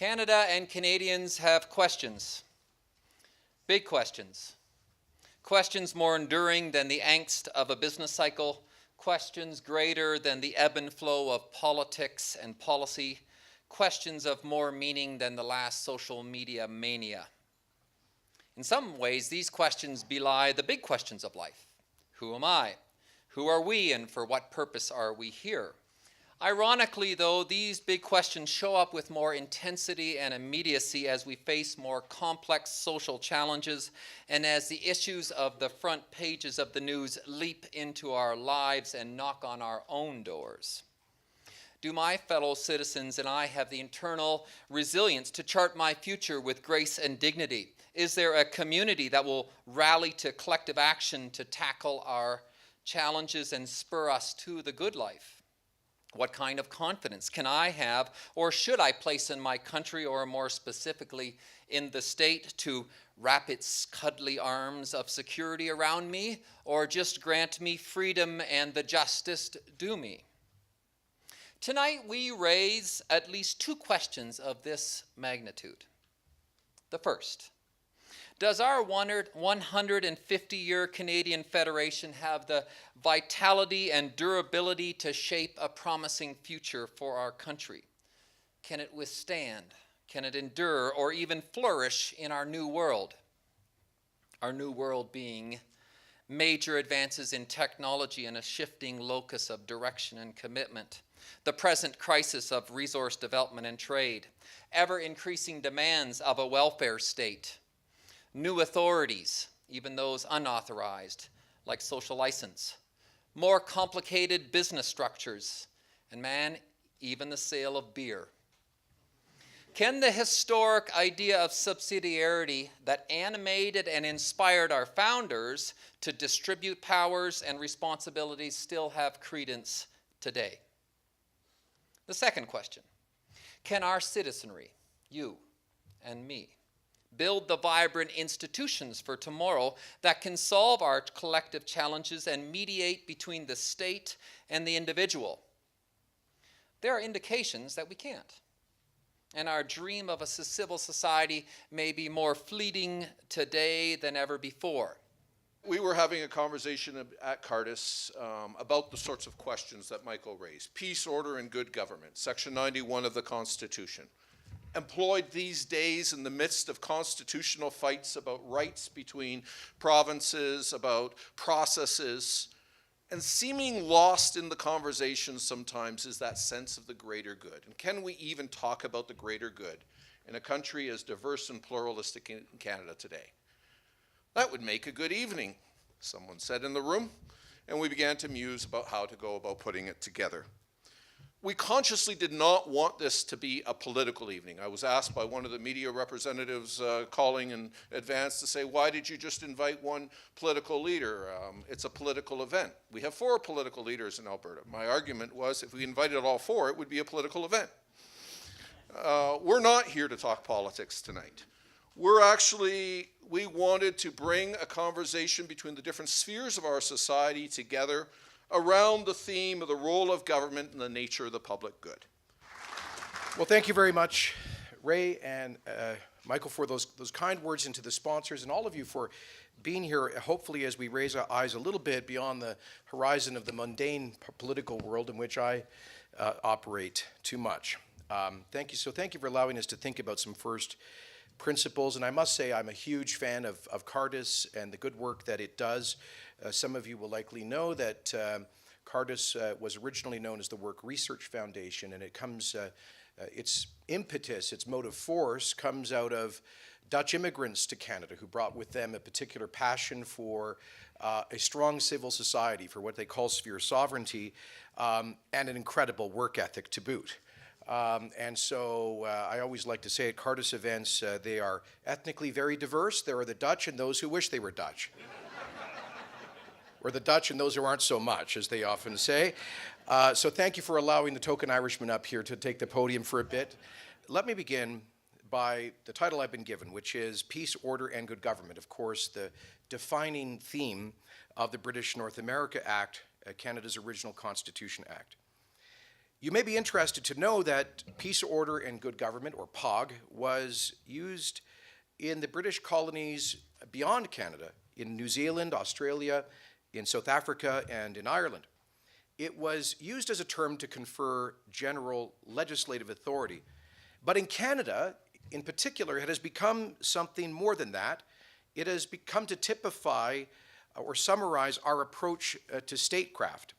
Canada and Canadians have questions, big questions. Questions more enduring than the angst of a business cycle, questions greater than the ebb and flow of politics and policy, questions of more meaning than the last social media mania. In some ways, these questions belie the big questions of life. Who am I? Who are we, and for what purpose are we here? Ironically, though, these big questions show up with more intensity and immediacy as we face more complex social challenges and as the issues of the front pages of the news leap into our lives and knock on our own doors. Do my fellow citizens and I have the internal resilience to chart my future with grace and dignity? Is there a community that will rally to collective action to tackle our challenges and spur us to the good life? What kind of confidence can I have or should I place in my country, or more specifically in the state, to wrap its cuddly arms of security around me, or just grant me freedom and the justice due me? Tonight we raise at least two questions of this magnitude. The first: does our 150-year Canadian Federation have the vitality and durability to shape a promising future for our country? Can it withstand? Can it endure or even flourish in our new world? Our new world being major advances in technology and a shifting locus of direction and commitment, the present crisis of resource development and trade, ever-increasing demands of a welfare state, new authorities, even those unauthorized, like social license, more complicated business structures, and man, even the sale of beer. Can the historic idea of subsidiarity that animated and inspired our founders to distribute powers and responsibilities still have credence today? The second question: can our citizenry, you and me, build the vibrant institutions for tomorrow that can solve our collective challenges and mediate between the state and the individual? There are indications that we can't. And our dream of a civil society may be more fleeting today than ever before. We were having a conversation at Cardus about the sorts of questions that Michael raised. Peace, order, and good government, Section 91 of the Constitution. Employed these days in the midst of constitutional fights about rights between provinces, about processes, and seeming lost in the conversation sometimes is that sense of the greater good. And can we even talk about the greater good in a country as diverse and pluralistic in Canada today? That would make a good evening, someone said in the room, and we began to muse about how to go about putting it together. We consciously did not want this to be a political evening. I was asked by one of the media representatives calling in advance to say, why did you just invite one political leader? It's a political event. We have 4 political leaders in Alberta. My argument was if we invited all 4, it would be a political event. We're not here to talk politics tonight. We wanted to bring a conversation between the different spheres of our society together around the theme of the role of government and the nature of the public good. Well, thank you very much, Ray and Michael, for those kind words, and to the sponsors and all of you for being here, hopefully as we raise our eyes a little bit beyond the horizon of the mundane political world in which I operate too much. Thank you. So thank you for allowing us to think about some first principles. And I must say I'm a huge fan of Cardus and the good work that it does. Some of you will likely know that Cardus was originally known as the Work Research Foundation, and it comes, its impetus, its motive force comes out of Dutch immigrants to Canada who brought with them a particular passion for a strong civil society, for what they call sphere sovereignty, and an incredible work ethic to boot. And so I always like to say at Cardus events, they are ethnically very diverse. There are the Dutch and those who wish they were Dutch. Or the Dutch and those who aren't so much, as they often say. So thank you for allowing the token Irishman up here to take the podium for a bit. Let me begin by the title I've been given, which is Peace, Order, and Good Government. Of course, the defining theme of the British North America Act, Canada's original Constitution Act. You may be interested to know that peace, order, and good government, or POG, was used in the British colonies beyond Canada, in New Zealand, Australia, in South Africa, and in Ireland. It was used as a term to confer general legislative authority. But in Canada, in particular, it has become something more than that. It has become to typify or summarize our approach to statecraft.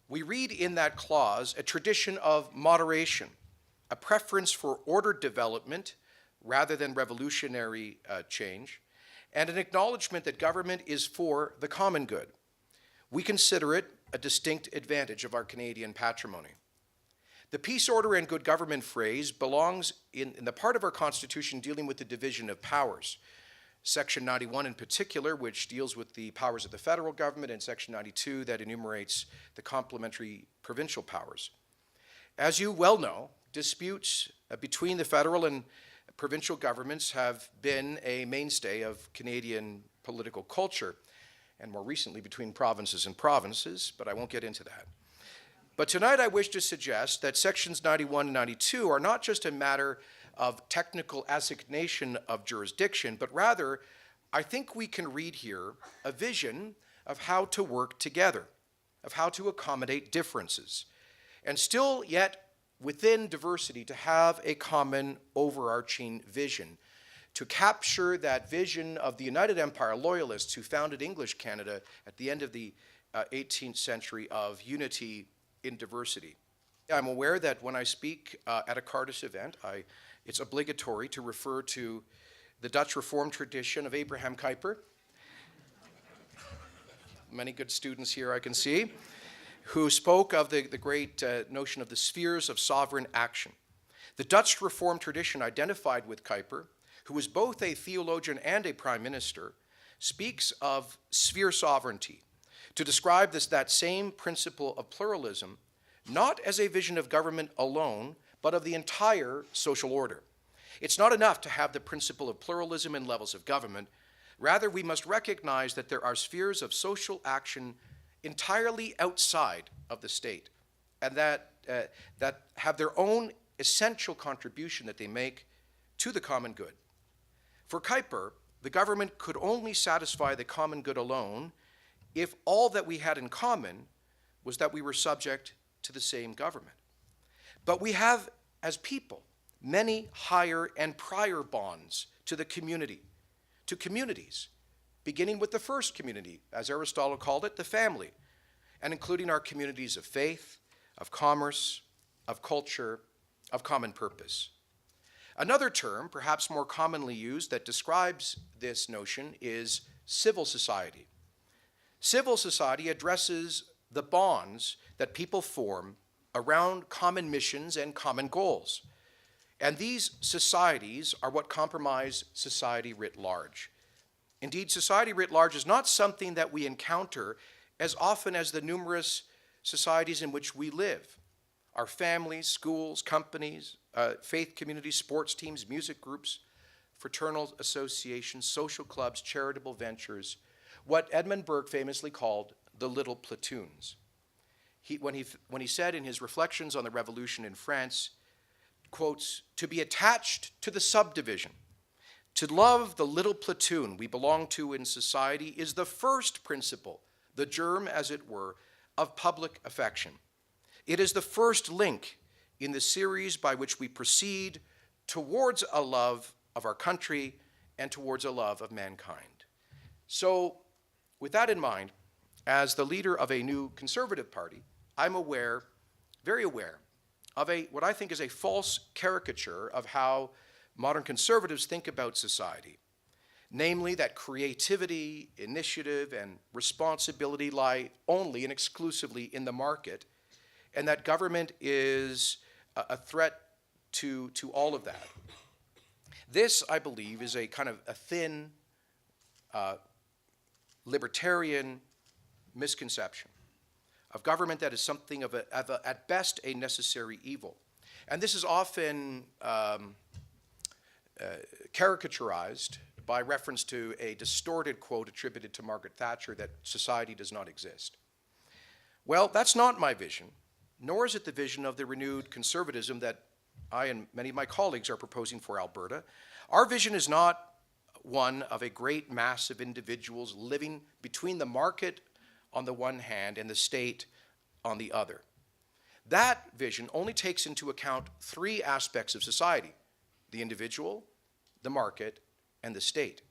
We read in that clause a tradition of moderation, a preference for ordered development rather than revolutionary change, and an acknowledgement that government is for the common good. We consider it a distinct advantage of our Canadian patrimony. The peace, order, and good government phrase belongs in the part of our Constitution dealing with the division of powers. Section 91 in particular, which deals with the powers of the federal government, and Section 92 that enumerates the complementary provincial powers. As you well know, disputes between the federal and provincial governments have been a mainstay of Canadian political culture, and more recently between provinces and provinces, but I won't get into that. But tonight I wish to suggest that Sections 91 and 92 are not just a matter of technical assignation of jurisdiction, but rather, I think we can read here a vision of how to work together, of how to accommodate differences, and still yet within diversity to have a common overarching vision, to capture that vision of the United Empire Loyalists who founded English Canada at the end of the 18th century of unity in diversity. I'm aware that when I speak at a Cardus event, it's obligatory to refer to the Dutch Reformed tradition of Abraham Kuyper. Many good students here I can see, who spoke of the great notion of the spheres of sovereign action. The Dutch Reformed tradition identified with Kuyper, who was both a theologian and a prime minister, speaks of sphere sovereignty to describe that same principle of pluralism, not as a vision of government alone, but of the entire social order. It's not enough to have the principle of pluralism in levels of government. Rather, we must recognize that there are spheres of social action entirely outside of the state, and that have their own essential contribution that they make to the common good. For Kuyper, the government could only satisfy the common good alone if all that we had in common was that we were subject to the same government. But we have, as people, many higher and prior bonds to the community, to communities, beginning with the first community, as Aristotle called it, the family, and including our communities of faith, of commerce, of culture, of common purpose. Another term, perhaps more commonly used, that describes this notion is civil society. Civil society addresses the bonds that people form around common missions and common goals. And these societies are what comprise society writ large. Indeed, society writ large is not something that we encounter as often as the numerous societies in which we live. Our families, schools, companies, faith communities, sports teams, music groups, fraternal associations, social clubs, charitable ventures, what Edmund Burke famously called the little platoons. When he said in his reflections on the revolution in France, quotes, "To be attached to the subdivision, to love the little platoon we belong to in society is the first principle, the germ, as it were, of public affection. It is the first link in the series by which we proceed towards a love of our country and towards a love of mankind." So, with that in mind, as the leader of a new conservative party, I'm aware, very aware, of what I think is a false caricature of how modern conservatives think about society. Namely, that creativity, initiative, and responsibility lie only and exclusively in the market, and that government is a threat to all of that. This, I believe, is a kind of a thin, libertarian misconception of government that is something of at best, a necessary evil. And this is often caricaturized by reference to a distorted quote attributed to Margaret Thatcher that society does not exist. Well, that's not my vision, nor is it the vision of the renewed conservatism that I and many of my colleagues are proposing for Alberta. Our vision is not one of a great mass of individuals living between the market on the one hand and the state on the other. That vision only takes into account three aspects of society: the individual, the market, and the state.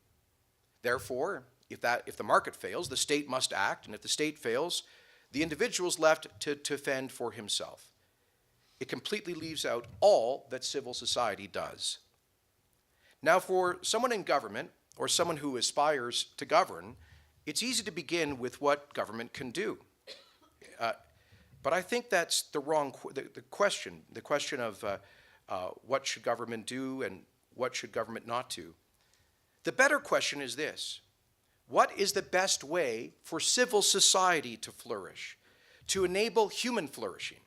Therefore, if the market fails, the state must act, and if the state fails, the individual is left to fend for himself. It completely leaves out all that civil society does. Now, for someone in government, or someone who aspires to govern, it's easy to begin with what government can do. But I think that's the wrong question. The question of what should government do and what should government not do. The better question is this: what is the best way for civil society to flourish, to enable human flourishing,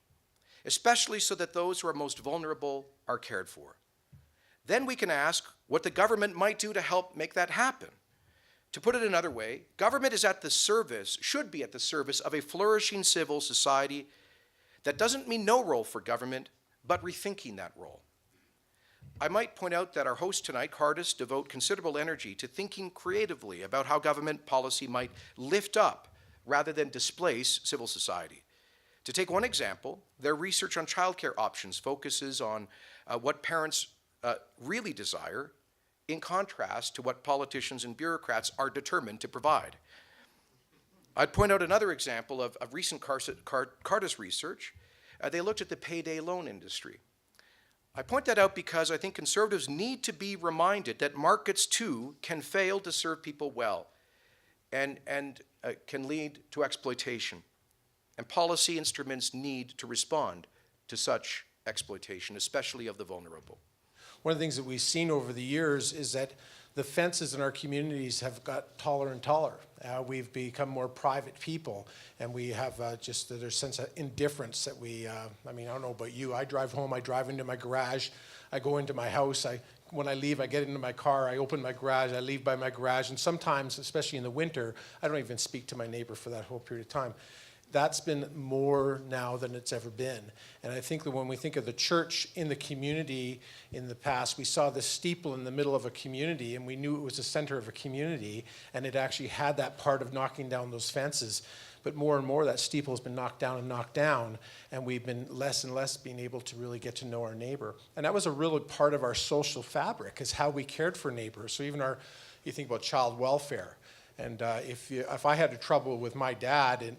especially so that those who are most vulnerable are cared for? Then we can ask what the government might do to help make that happen. To put it another way, government is at the service, should be at the service of a flourishing civil society. That doesn't mean no role for government, but rethinking that role. I might point out that our hosts tonight, Cardus, devote considerable energy to thinking creatively about how government policy might lift up rather than displace civil society. To take one example, their research on childcare options focuses on what parents really desire, in contrast to what politicians and bureaucrats are determined to provide. I'd point out another example of recent Cardus research. They looked at the payday loan industry. I point that out because I think Conservatives need to be reminded that markets too can fail to serve people well and can lead to exploitation. And policy instruments need to respond to such exploitation, especially of the vulnerable. One of the things that we've seen over the years is that the fences in our communities have got taller and taller. We've become more private people, and we have just there's a sense of indifference that we, I mean, I don't know about you, I drive home, I drive into my garage, I go into my house, when I leave, I get into my car, I open my garage, I leave by my garage, and sometimes, especially in the winter, I don't even speak to my neighbor for that whole period of time. That's been more now than it's ever been. And I think that when we think of the church in the community in the past, we saw this steeple in the middle of a community, and we knew it was the center of a community, and it actually had that part of knocking down those fences. But more and more, that steeple has been knocked down, and we've been less and less being able to really get to know our neighbor. And that was a really part of our social fabric, is how we cared for neighbors. So even you think about child welfare. And if I had a trouble with my dad,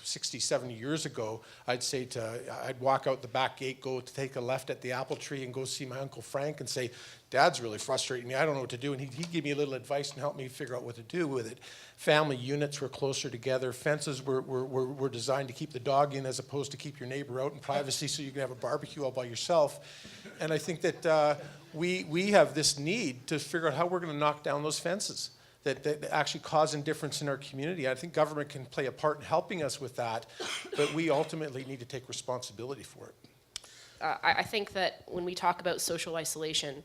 60, 70 years ago, I'd walk out the back gate, go to take a left at the apple tree, and go see my Uncle Frank and say, Dad's really frustrating me, I don't know what to do. And he'd give me a little advice and help me figure out what to do with it. Family units were closer together. Fences were designed to keep the dog in as opposed to keep your neighbor out in privacy so you can have a barbecue all by yourself. And I think that we have this need to figure out how we're going to knock down those fences that actually cause indifference in our community. I think government can play a part in helping us with that, but we ultimately need to take responsibility for it. I think that when we talk about social isolation,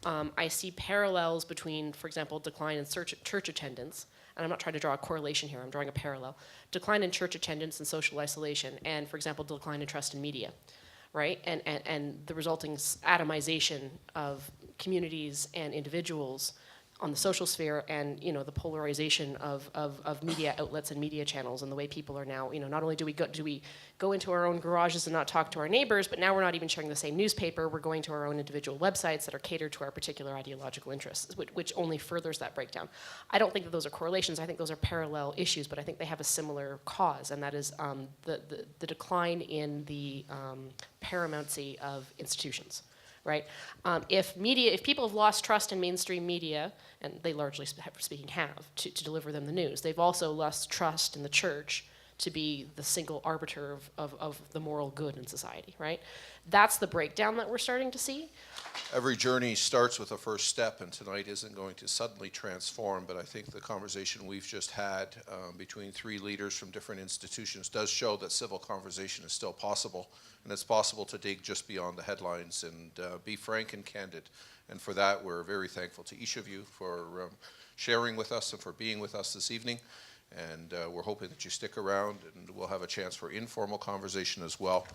I see parallels between, for example, decline in church attendance, and I'm not trying to draw a correlation here, I'm drawing a parallel. Decline in church attendance and social isolation, and, for example, decline in trust in media, right? And the resulting atomization of communities and individuals on the social sphere, and the polarization of media outlets and media channels, and the way people are now, not only do we go into our own garages and not talk to our neighbors, but now we're not even sharing the same newspaper, we're going to our own individual websites that are catered to our particular ideological interests, which only furthers that breakdown. I don't think that those are correlations, I think those are parallel issues, but I think they have a similar cause, and that is the decline in the paramountcy of institutions. Right? If people have lost trust in mainstream media, and they largely speaking have, to deliver them the news, they've also lost trust in the church to be the single arbiter of the moral good in society, right? That's the breakdown that we're starting to see. Every journey starts with a first step, and tonight isn't going to suddenly transform, but I think the conversation we've just had between three leaders from different institutions does show that civil conversation is still possible, and it's possible to dig just beyond the headlines and be frank and candid. And for that, we're very thankful to each of you for sharing with us and for being with us this evening. And we're hoping that you stick around, and we'll have a chance for informal conversation as well.